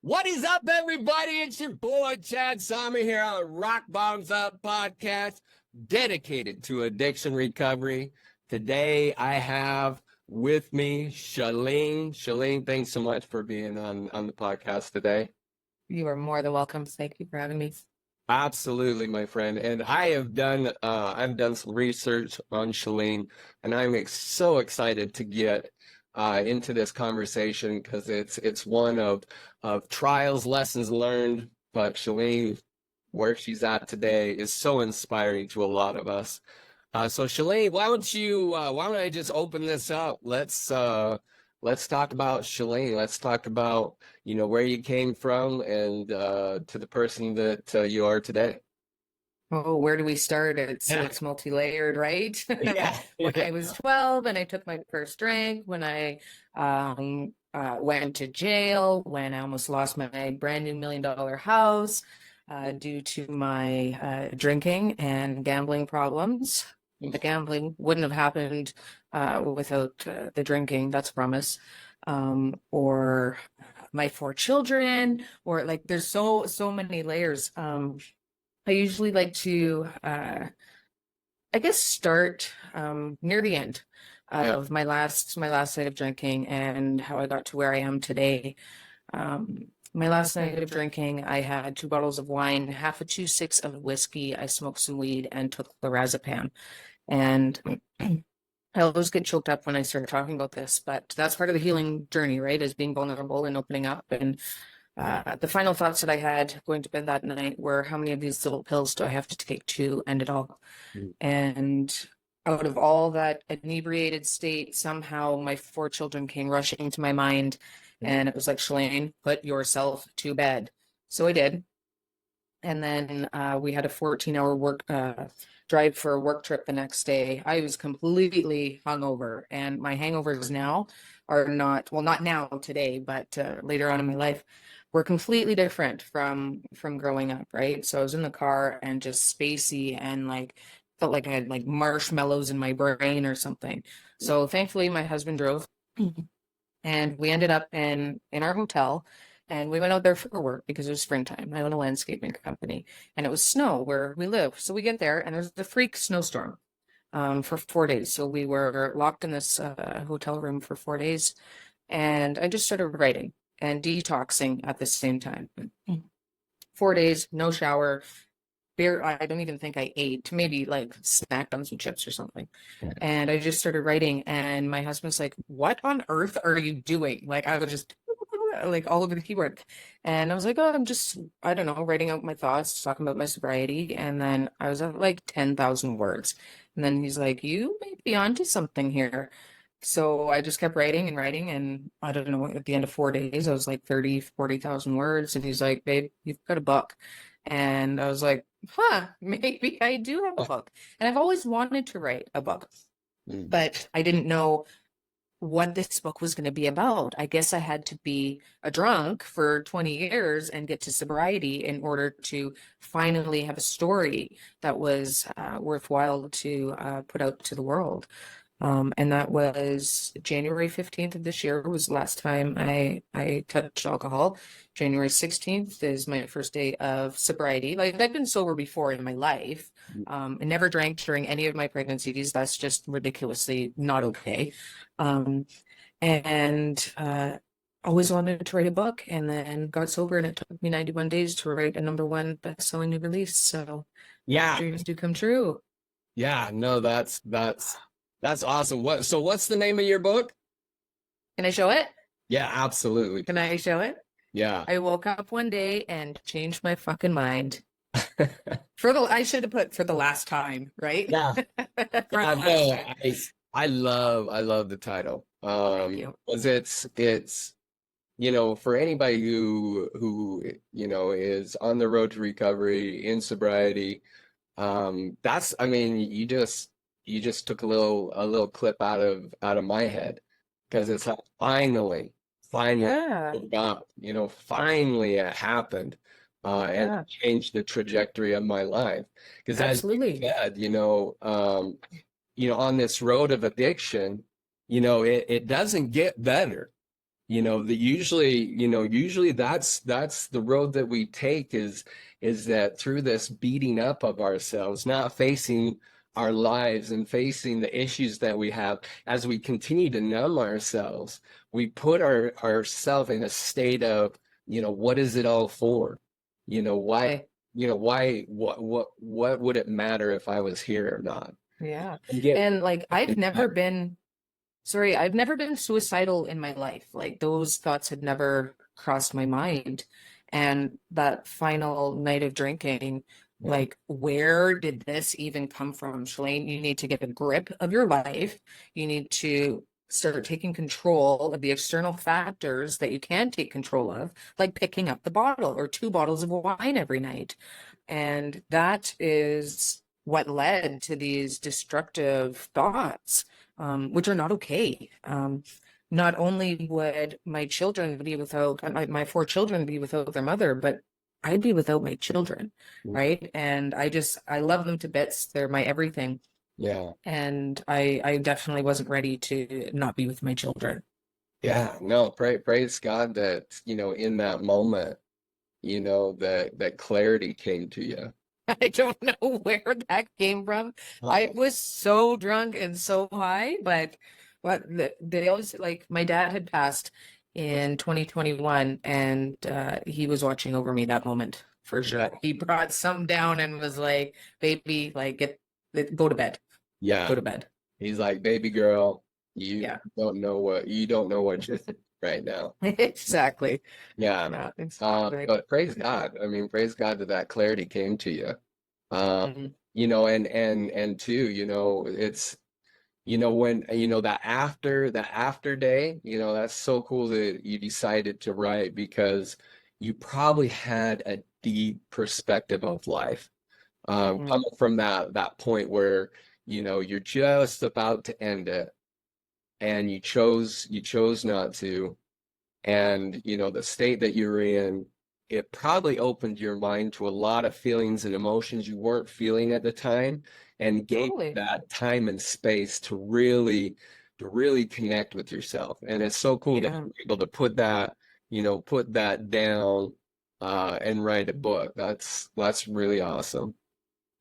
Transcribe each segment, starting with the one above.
What is up, everybody? It's your boy, Chad Sommer here on Rock Bottoms Up podcast, dedicated to addiction recovery. Today, I have with me Challaine. Challaine, thanks so much for being on the podcast today. You are more than welcome. Thank you for having me. Absolutely, my friend. And I've done some research on Challaine, and so excited to get into this conversation because it's one of trials, lessons learned. But Challaine, where she's at today, is so inspiring to a lot of us. So Challaine, why don't I just open this up? Let's talk about Challaine. Let's talk about, where you came from and to the person that you are today. Oh, where do we start? It's Yeah. it's multi-layered, right? Yeah. When I was 12 and I took my first drink, when I went to jail, when I almost lost my brand new $1 million house due to my drinking and gambling problems. The gambling wouldn't have happened without the drinking, that's a promise. Or my 4 children, or like there's so many layers. I usually like to, I guess, start near the end Yeah. of my last night of drinking and how I got to where I am today. My last night of drinking, I had 2 bottles of wine, half a 2.6 of whiskey. I smoked some weed and took lorazepam. And I always get choked up when I start talking about this, but that's part of the healing journey, right? Is being vulnerable and opening up. And the final thoughts that I had going to bed that night were, how many of these little pills do I have to take to end it all? Mm. And out of all that inebriated state, somehow my 4 children came rushing to my mind. And it was like, Challaine, put yourself to bed. So I did. And then we had a 14-hour work drive for a work trip the next day. I was completely hungover, and my hangovers now are not, well, not now today, but later on in my life, were completely different from growing up, right? So I was in the car and just spacey and like felt like I had like marshmallows in my brain or something. So thankfully, my husband drove, and we ended up in our hotel. And we went out there for work because it was springtime. I own a landscaping company, and it was snow where we live. So we get there, and there's the freak snowstorm for 4 days. So we were locked in this hotel room for 4 days, and I just started writing and detoxing at the same time. 4 days, no shower, beer. I don't even think I ate, maybe like snacked on some chips or something. Yeah. And I just started writing, and my husband's like, "What on earth are you doing?" Like I was just like all over the keyboard. And I was like, "Oh, I'm just, I don't know, writing out my thoughts, talking about my sobriety." And then I was at like 10,000 words. And then he's like, "You may be onto something here." So I just kept writing and writing. And I don't know, at the end of 4 days, I was like 40,000 words. And he's like, "Babe, you've got a book." And I was like, maybe I do have a book. And I've always wanted to write a book, Mm. but I didn't know what this book was going to be about. I guess I had to be a drunk for 20 years and get to sobriety in order to finally have a story that was worthwhile to put out to the world. And that was January 15th of this year was the last time I touched alcohol. January 16th is my first day of sobriety. Like I've been sober before in my life. I never drank during any of my pregnancies. That's just ridiculously not okay. And always wanted to write a book, and then got sober, and it took me 91 days to write a #1 best-selling new release. So Yeah. dreams do come true. Yeah. No, that's awesome. What's the name of your book? Can I show it? Yeah, absolutely. Can I show it? Yeah. I woke up one day and changed my fucking mind. I should have put for the last time, right? Yeah. For I the last know. time. I love the title. Thank you. 'Cause it's for anybody who is on the road to recovery in sobriety, that's I mean, you just took a little clip out of my head because it's like finally Yeah, finally it happened, and yeah, it changed the trajectory of my life. Because as you absolutely. said, on this road of addiction, it doesn't get better. usually that's the road that we take is that through this beating up of ourselves, not facing our lives and facing the issues that we have, as we continue to numb ourselves, we put ourselves in a state of, what is it all for? Why, I, what would it matter if I was here or not? yeah. And get And like I've never been suicidal in my life. Like those thoughts had never crossed my mind. And that final night of drinking, yeah, like, where did this even come from? Shalane, you need to get a grip of your life. You need to start taking control of the external factors that you can take control of, like picking up the bottle or 2 bottles of wine every night. And that is what led to these destructive thoughts, which are not okay. Not only would my children be without my 4 children be without their mother, but I'd be without my children, right? And I love them to bits. They're my everything. yeah. And I definitely wasn't ready to not be with my children. Yeah, no, praise God that, in that moment, that clarity came to you. I don't know where that came from. I Oh, was so drunk and so high, but they always like my dad had passed in 2021 and he was watching over me that moment for sure. yeah, He brought some down and was like, "Baby, like go to bed. Go yeah. to bed." He's like, baby girl, Yeah. you don't know what you're thinking right now. Exactly. Yeah. Yeah, exactly. But praise God. I mean, praise God that that clarity came to you. Um, Mhm. and too, it's when that after day, that's so cool that you decided to write because you probably had a deep perspective of life, Mhm. coming from that point where you're just about to end it and you chose not to, and the state that you're in, it probably opened your mind to a lot of feelings and emotions you weren't feeling at the time, and gave you Totally. that time and space to really connect with yourself. And it's so cool that Yeah. you're able to put that down, and write a book. That's really awesome.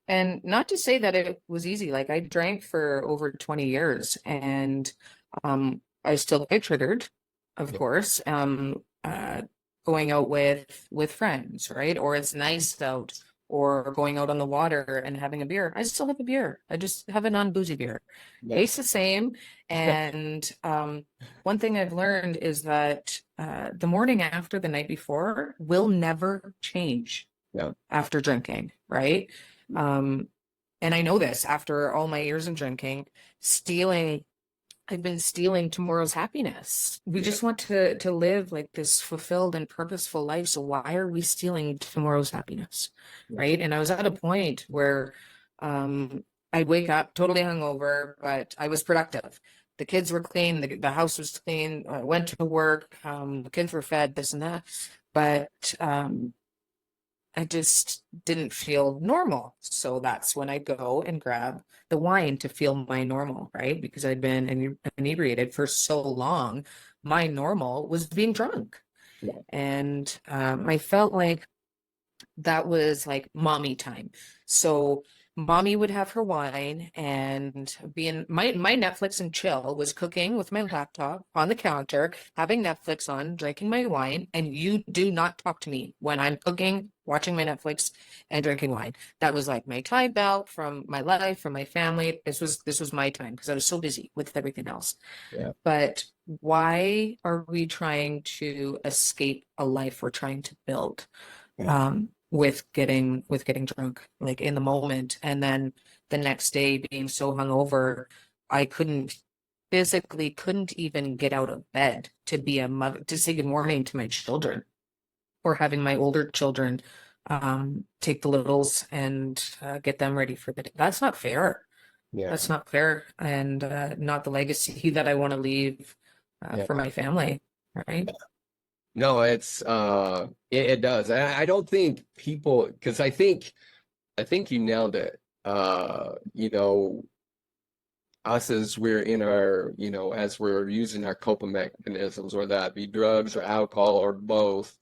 And not to say that it was easy. Like I drank for over 20 years and I still get triggered, of Yeah, course. Going out with friends, right? Or it's nice out or going out on the water and having a beer. I still have a beer. I just have a non-boozy beer. yeah, Tastes the same. And one thing I've learned is that the morning after the night before will never change yeah, after drinking, right? Um, and I know this after all my years of drinking, stealing, I've been stealing tomorrow's happiness. We yeah, just want to live like this fulfilled and purposeful life. So why are we stealing tomorrow's happiness? yeah, Right. And I was at a point where I'd wake up totally hungover, but I was productive. The kids were clean, the house was clean, I went to work, the kids were fed, this and that. But I just didn't feel normal. So that's when I go and grab the wine to feel my normal, right? Because I'd been inebriated for so long. My normal was being drunk. yeah, And I felt like that was like mommy time. So mommy would have her wine and being my Netflix and chill was cooking with my laptop on the counter, having Netflix on, drinking my wine, and you do not talk to me when I'm cooking, watching my Netflix and drinking wine. That was like my time out from my life, from my family. This was my time because I was so busy with everything else. yeah, But why are we trying to escape a life we're trying to build? yeah, With getting drunk like in the moment and then the next day being so hungover I couldn't even get out of bed to be a mother to say good morning to my children or having my older children take the littles and get them ready for the day. That's not fair. yeah, That's not fair and not the legacy that I want to leave yeah. for my family, right? No, it does. I don't think people, because I think you nailed it. us as we're in our, as we're using our coping mechanisms, or that be drugs or alcohol or both,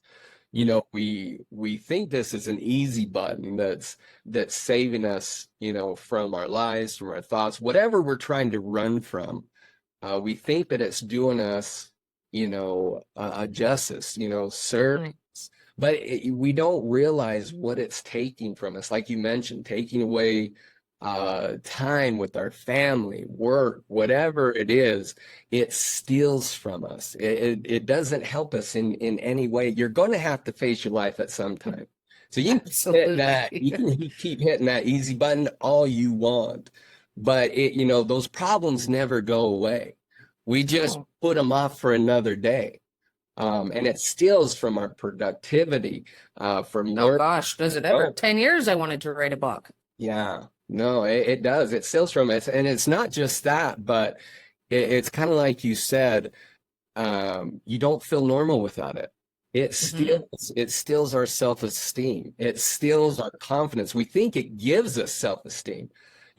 we think this is an easy button that's saving us, from our lives, from our thoughts, whatever we're trying to run from. We think that it's doing us, a justice, service, but we don't realize what it's taking from us. Like you mentioned, taking away time with our family, work, whatever it is, it steals from us. It doesn't help us in any way. You're going to have to face your life at some time. So you can keep hitting that, Absolutely. you can keep hitting that easy button all you want, but those problems never go away. We just No. put them off for another day. And it steals from our productivity, from Oh learning. gosh, does it ever? 10 years I wanted to write a book. Yeah, no, it does. It steals from it. And it's not just that, but it's kind of like you said, you don't feel normal without it. Hmm. It steals our self-esteem. It steals our confidence. We think it gives us self-esteem.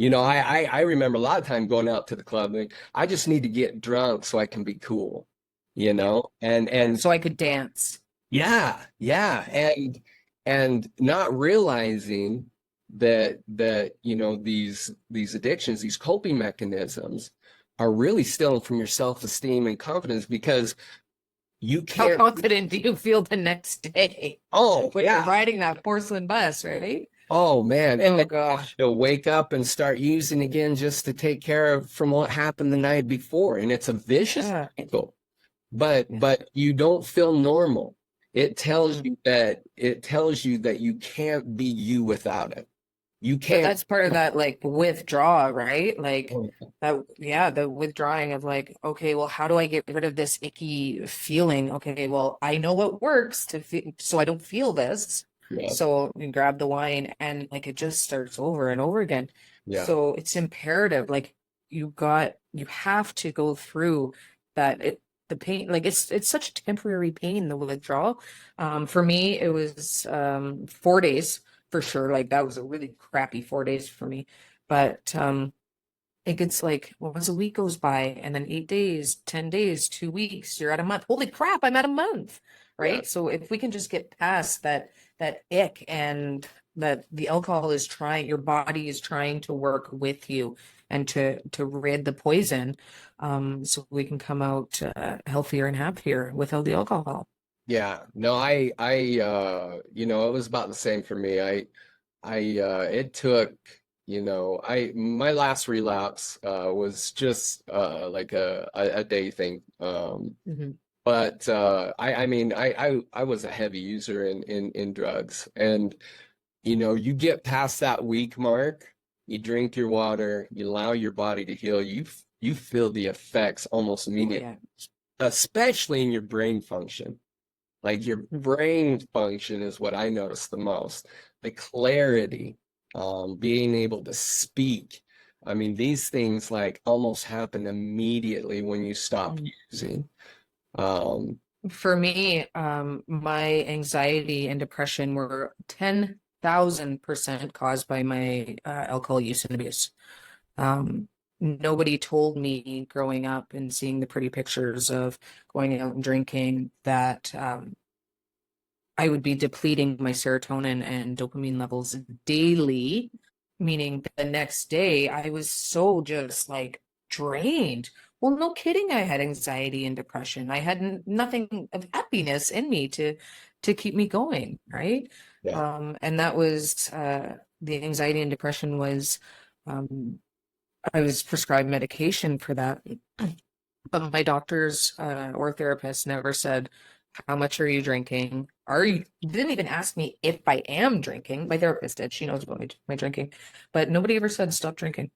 I remember a lot of time going out to the club, and I just need to get drunk so I can be cool, Yeah. and So I could dance. yeah, yeah, and not realizing that these addictions, these coping mechanisms are really stealing from your self-esteem and confidence, because you How can't. confident do you feel the next day Oh, when you're yeah. riding that porcelain bus, right? Oh man. And Oh then gosh. you'll wake up and start using again just to take care of from what happened the night before. And it's a vicious Yeah. cycle. But Yeah. but you don't feel normal. Mm. It tells you that you can't be you without it. You But can't. that's part of that like withdraw, right? Like Oh, that, yeah, the withdrawing of like, okay, well, how do I get rid of this icky feeling? Okay, well, I know what works to feel so I don't feel this. yeah, So you grab the wine and like it just starts over and over again. yeah, So it's imperative, like you have to go through that the pain, like it's such a temporary pain, the withdrawal. For me, it was 4 days for sure. Like that was a really crappy 4 days for me. But it gets like well, once a week goes by and then 8 days, 10 days, 2 weeks, you're at a month. Holy crap, I'm at a month. yeah, Right. So if we can just get past that ick and that the alcohol is trying, your body is trying to work with you and to rid the poison, so we can come out healthier and happier without the alcohol. yeah. No, it was about the same for me. It took, my last relapse was just like a day thing. Hmm. But I mean, I was a heavy user in drugs, and you get past that week mark, you drink your water, you allow your body to heal. You feel the effects almost Oh immediately, yeah. especially in your brain function. Like your brain function is what I notice the most. The clarity, being able to speak. I mean, these things like almost happen immediately when you stop Mm. using. Um, For me, my anxiety and depression were 10,000% caused by my alcohol use and abuse. Nobody told me growing up and seeing the pretty pictures of going out and drinking that I would be depleting my serotonin and dopamine levels daily, meaning the next day I was so just like drained. Well, no kidding, I had anxiety and depression. I had nothing of happiness in me to keep me going, right? yeah, And that was the anxiety and depression was I was prescribed medication for that. But my doctors or therapists never said, how much are you drinking? Are you didn't even ask me if I am drinking. My therapist did. She knows about my drinking. But nobody ever said stop drinking.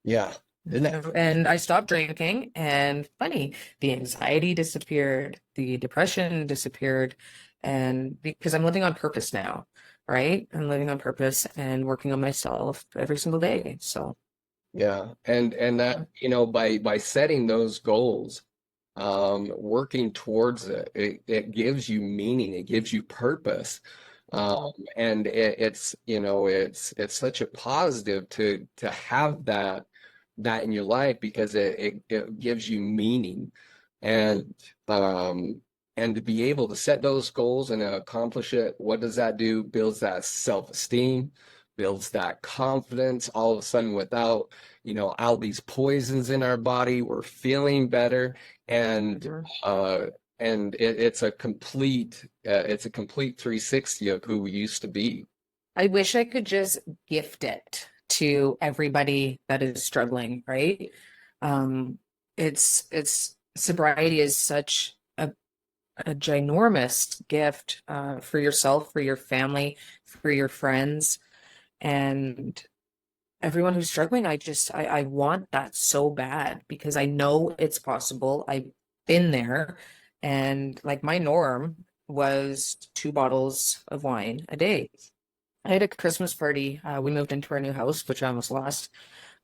yeah. Isn't that And I stopped drinking, and funny, the anxiety disappeared, the depression disappeared, and because I'm living on purpose now, right? I'm living on purpose and working on myself every single day. So, Yeah, and that, by setting those goals, working towards it gives you meaning, it gives you purpose. mhm. And it's such a positive to have that that in your life because it gives you meaning. And um and to be able to set those goals and accomplish it, what does that do? Builds that self-esteem, builds that confidence. All of a sudden, without, all these poisons in our body, we're feeling better. And Sure. it's a complete 360 of who we used to be. I wish I could just gift it to everybody that is struggling, right? Um, it's sobriety is such a ginormous gift for yourself, for your family, for your friends, and everyone who's struggling. I want that so bad because I know it's possible. I've been there, and like my norm was 2 bottles of wine a day. I had a Christmas party. We moved into our new house, which I almost lost.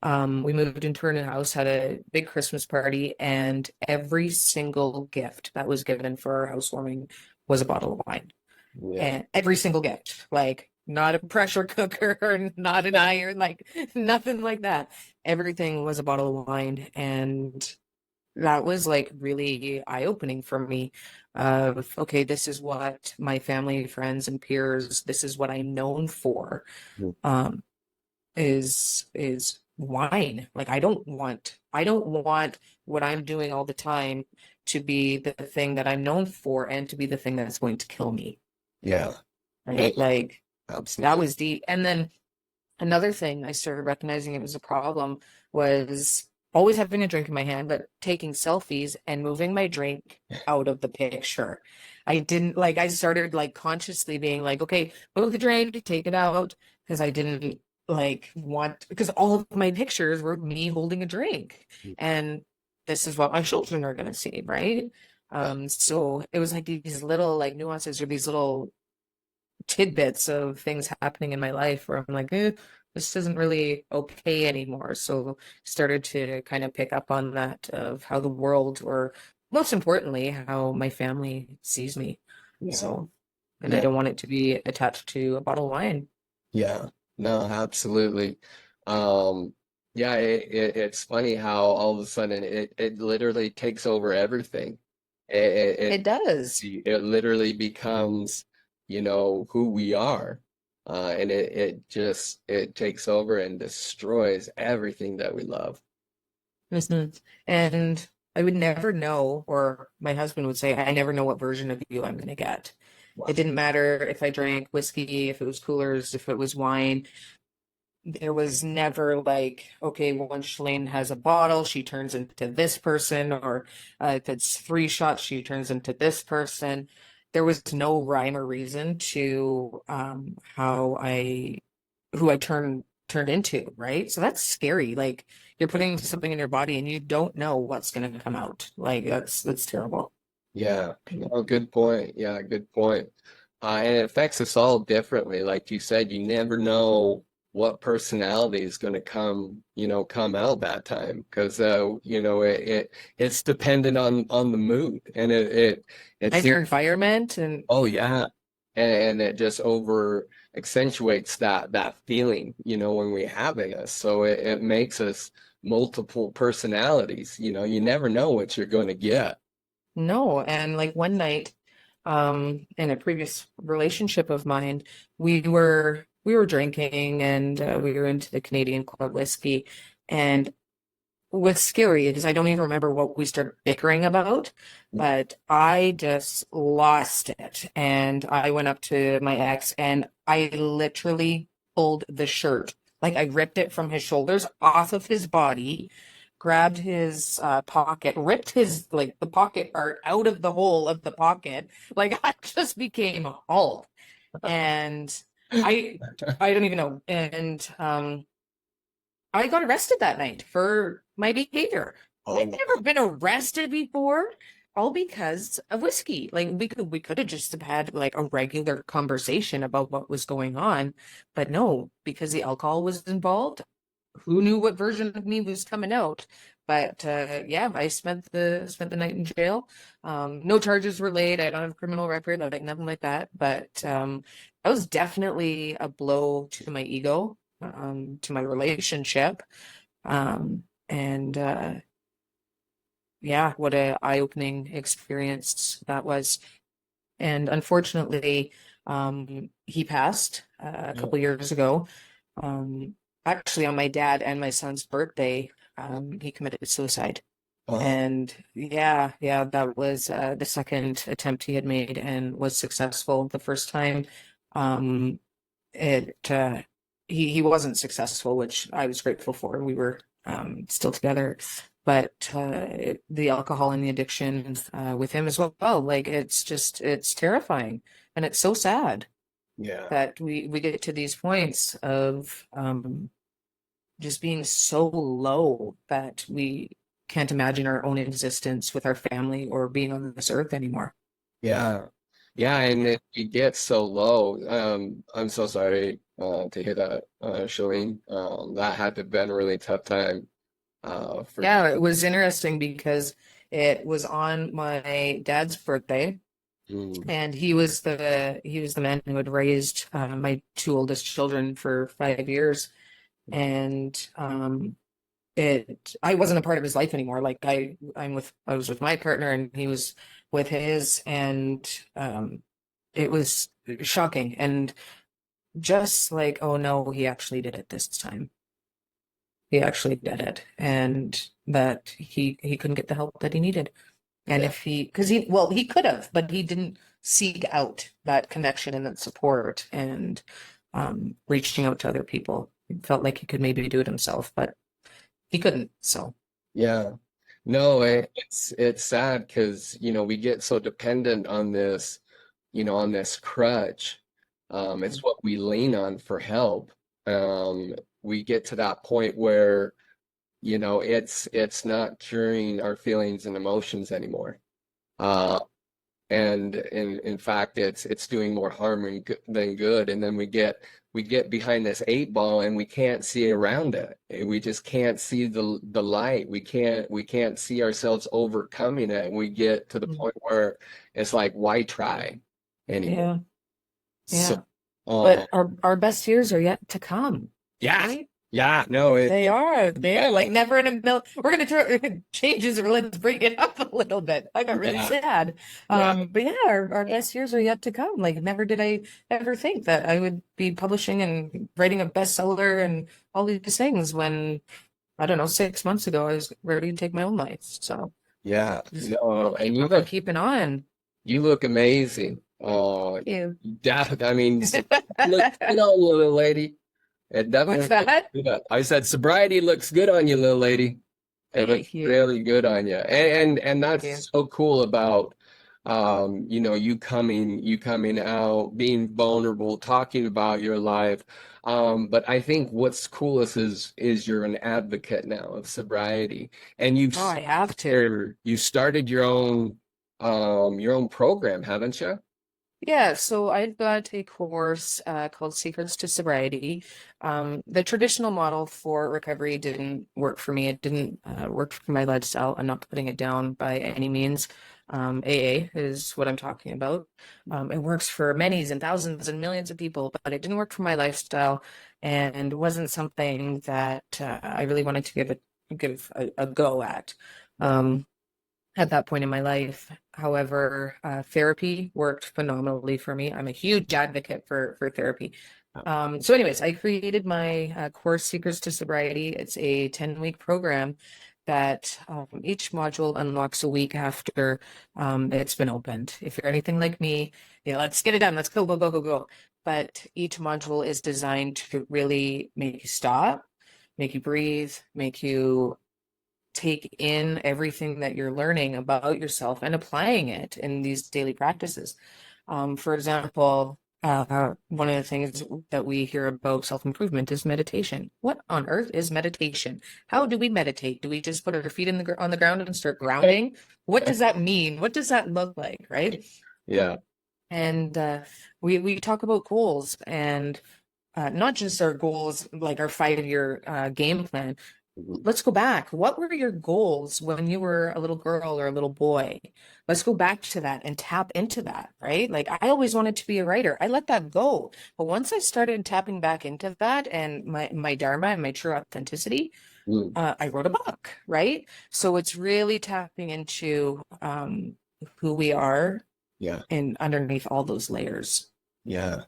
We moved into our new house, had a big Christmas party, and every single gift that was given for our housewarming was a bottle of wine. Yeah. And every single gift, like not a pressure cooker or not an iron, like nothing like that. Everything was a bottle of wine. And that was like really eye-opening for me of, okay, this is what my family, friends, and peers, this is what I'm known for, um, is wine. Like I don't want what I'm doing all the time to be the thing that I'm known for and to be the thing that's going to kill me. Yeah. Right? Like that Absolutely. was deep. And then another thing I started recognizing it was a problem was always having a drink in my hand, but taking selfies and moving my drink out of the picture. I didn't like, I started like consciously being like, okay, move the drink, take it out, because I didn't like want, because all of my pictures were me holding a drink. And this is what my children are going to see, right? So it was like these little like nuances or these little tidbits of things happening in my life where I'm like, this isn't really okay anymore. So started to kind of pick up on that of how the world, or most importantly, how my family sees me. Yeah. So, and I Yeah. don't want it to be attached to a bottle of wine. Yeah. No, absolutely. Um, yeah, it's funny how all of a sudden it literally takes over everything. It does. It literally becomes, who we are. And it takes over and destroys everything that we love. Mhm. And I would never know, or my husband would say, I never know what version of you I'm going to get. Wow. It didn't matter if I drank whiskey, if it was coolers, if it was wine. There was never like, okay, well, when Challaine has a bottle, she turns into this person, or if it's 3 shots, she turns into this person. There was no rhyme or reason to how who I turned into, right? So that's scary. Like you're putting something in your body and you don't know what's going to come out. Like that's terrible. Yeah, no, good point. Yeah, good point. And it affects us all differently. Like you said, you never know what personality is going to come out that time because it's dependent on the mood, and it And seems. your environment and Oh yeah, and it just over accentuates that feeling, when we have it in us. So it makes us multiple personalities. You never know what you're going to get. no, and like one night, in a previous relationship of mine, we were drinking and we were into the Canadian Club whiskey. And what's scary is I don't even remember what we started bickering about, but I just lost it. And I went up to my ex and I literally pulled the shirt. Like I ripped it from his shoulders off of his body, grabbed his pocket, ripped his like the pocket part out of the hole of the pocket. Like I just became Hulk. And I I don't even know. And I got arrested that night for my behavior. I've Oh, never been arrested before, all because of whiskey. Like we could have just have had like a regular conversation about what was going on, but no, because the alcohol was involved. Who knew what version of me was coming out? But yeah, I spent the night in jail. No charges were laid. I don't have a criminal record, like nothing like that. But that was definitely a blow to my ego, to my relationship. And yeah, what a eye-opening experience that was. And unfortunately, he passed a Yeah. couple years ago. Um, Actually, on my dad and my son's birthday, he committed suicide. Oh, And yeah, that was the second attempt he had made and was successful. The first time, um, it he wasn't successful, which I was grateful for. We were still together, but the alcohol and the addiction with him as well, like it's terrifying, and it's so sad yeah. that we get to these points of just being so low that we can't imagine our own existence with our family or being on this earth anymore. Yeah. Yeah, and it gets so low. I'm so sorry to hear that, Shalene. That had to have been a really tough time for Yeah, it was interesting because it was on my dad's birthday, mm, and he was the man who had raised my two oldest children for 5 years, and it I wasn't a part of his life anymore. Like I was with my partner and he was with his, and it was shocking and just like, oh no, he actually did it this time. He actually did it, and that he couldn't get the help that he needed. And yeah. if he, because he could have, but he didn't seek out that connection and that support and reaching out to other people. He felt like he could maybe do it himself, but he couldn't. So, Yeah. No, it's sad because, we get so dependent on this, on this crutch. It's what we lean on for help. We get to that point where, it's not curing our feelings and emotions anymore. Uh, and in fact it's doing more harm than good, and then we get behind this eight ball and we can't see around it. We just can't see the light. We can't see ourselves overcoming it, and we get to the point where it's like, why try anymore? yeah, So yeah. uh But our best years are yet to come, yeah, right? yeah, no, They are. They yeah, are like never in a mil. We're gonna try changes or let's bring it up a little bit. I got really yeah, sad. yeah, But yeah, our best years are yet to come. Like never did I ever think that I would be publishing and writing a bestseller and all these things when I don't know, 6 months ago I was ready to take my own life. So yeah. just No, and keep on keeping on. you look amazing. Thank you. I mean, look good on you, little lady. It What's definitely looks that? good. I said sobriety looks good on you, little lady. It looks Thank you. really good on you. And Thank you. that's so cool about you coming out, being vulnerable, talking about your life. But I think what's coolest is you're an advocate now of sobriety. And Oh, I have to. you started your own program, haven't you? Yeah, so I've got a course called Secrets to Sobriety. The traditional model for recovery didn't work for me. It didn't work for my lifestyle. I'm not putting it down by any means. AA is what I'm talking about. It works for many and thousands and millions of people, but it didn't work for my lifestyle and wasn't something that I really wanted to give a go at. Um, at that point in my life. However, therapy worked phenomenally for me. I'm a huge advocate for therapy. So anyways, I created my course Secrets to Sobriety. It's a 10-week program that each module unlocks a week after it's been opened. If you're anything like me, let's get it done. Let's go, go, go, go, go. But each module is designed to really make you stop, make you breathe, make you take in everything that you're learning about yourself and applying it in these daily practices. For example, one of the things that we hear about self-improvement is meditation. What on earth is meditation? How do we meditate? Do we just put our feet on the ground and start grounding? What does that mean? What does that look like, right? Yeah. And we talk about goals and not just our goals, like our 5-year game plan, Mhm. let's go back. What were your goals when you were a little girl or a little boy? Let's go back to that and tap into that, right? Like I always wanted to be a writer. I let that go. But once I started tapping back into that and my dharma and my true authenticity, Mm. I wrote a book, right? So it's really tapping into who we are Yeah. and underneath all those layers. Yeah.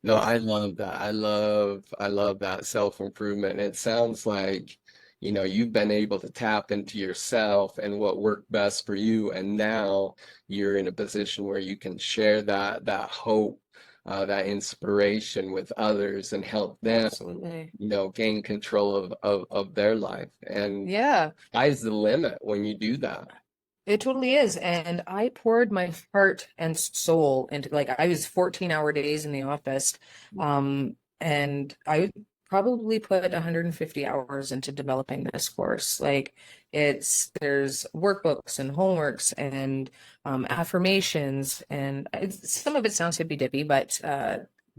No, I love that. I love that self-improvement. It sounds like, you've been able to tap into yourself and what worked best for you, and now you're in a position where you can share that hope, that inspiration with others and help them, Absolutely. gain control of their life. And Yeah. sky's the limit when you do that. It totally is. And I poured my heart and soul into like I was 14-hour days in the office. And I would probably put 150 hours into developing this course. Like there's workbooks and homeworks and affirmations and some of it sounds hippy dippy, but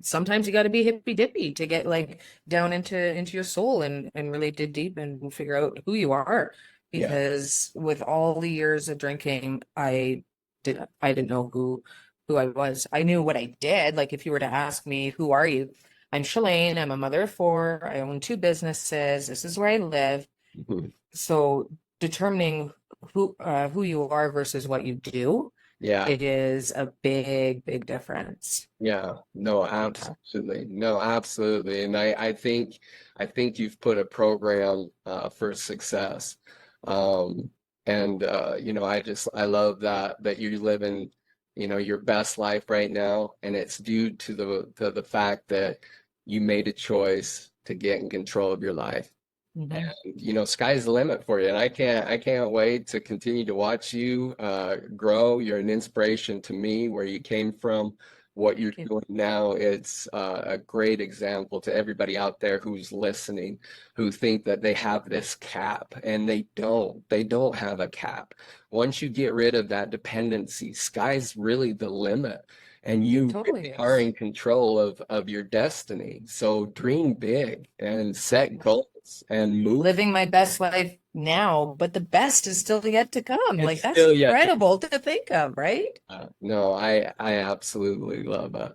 sometimes you got to be hippy dippy to get like down into your soul and really dig deep and figure out who you are Yeah. because with all the years of drinking, I didn't know who I was. I knew what I did. Like if you were to ask me, who are you? I'm Challaine. I'm a mother of four. I own two businesses. This is where I live. Mhm. So determining who you are versus what you do, Yeah. it is a big, big difference. Yeah, no, Yeah. absolutely. No, absolutely. And I think you've put a program for success. Um and I love that you're living, your best life right now, and it's due to the fact that you made a choice to get in control of your life. Mhm. Sky's the limit for you, and I can't wait to continue to watch you grow. You're an inspiration to me, where you came from, what you're Thank you. doing now. It's a great example to everybody out there who's listening, who think that they have this cap, and they don't. They don't have a cap. Once you get rid of that dependency, sky's really the limit. And It you totally really are is. in control of your destiny. So dream big and set goals and move. Living my best life now, but the best is still yet to come. It's Like that's still yet to incredible to think of, right? no, I absolutely love it.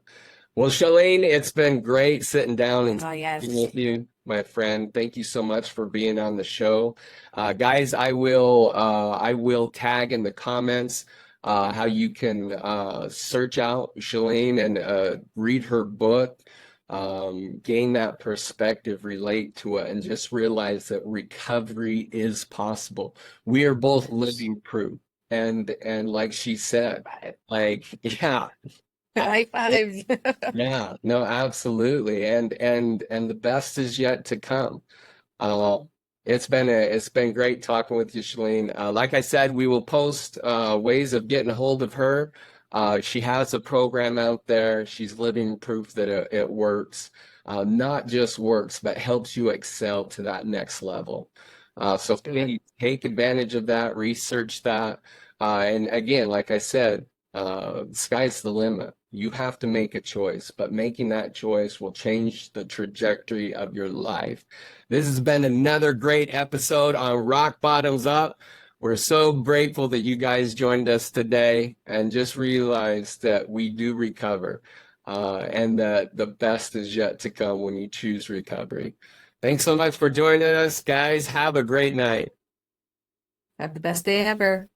Well, Charlene, it's been great sitting down and Oh, speaking yes. with you, my friend. Thank you so much for being on the show. Guys, I will tag in the comments how you can search out Charlene and read her book, gain that perspective, relate to it, and just realize that recovery is possible. We are both Yes. living proof. And like she said, like, yeah, High fives. yeah, no, absolutely. And the best is yet to come. Uh, it's been great talking with you, Shalene. Like I said, we will post ways of getting a hold of her. She has a program out there. She's living proof that it works. Not just works, but helps you excel to that next level. So Let's do it. please take advantage of that, research that. And again, like I said, sky's the limit. You have to make a choice, but making that choice will change the trajectory of your life. This has been another great episode on Rock Bottoms Up. We're so grateful that you guys joined us today, and just realize that we do recover, and that the best is yet to come when you choose recovery. Thanks so much for joining us, guys. Have a great night. Have the best day ever.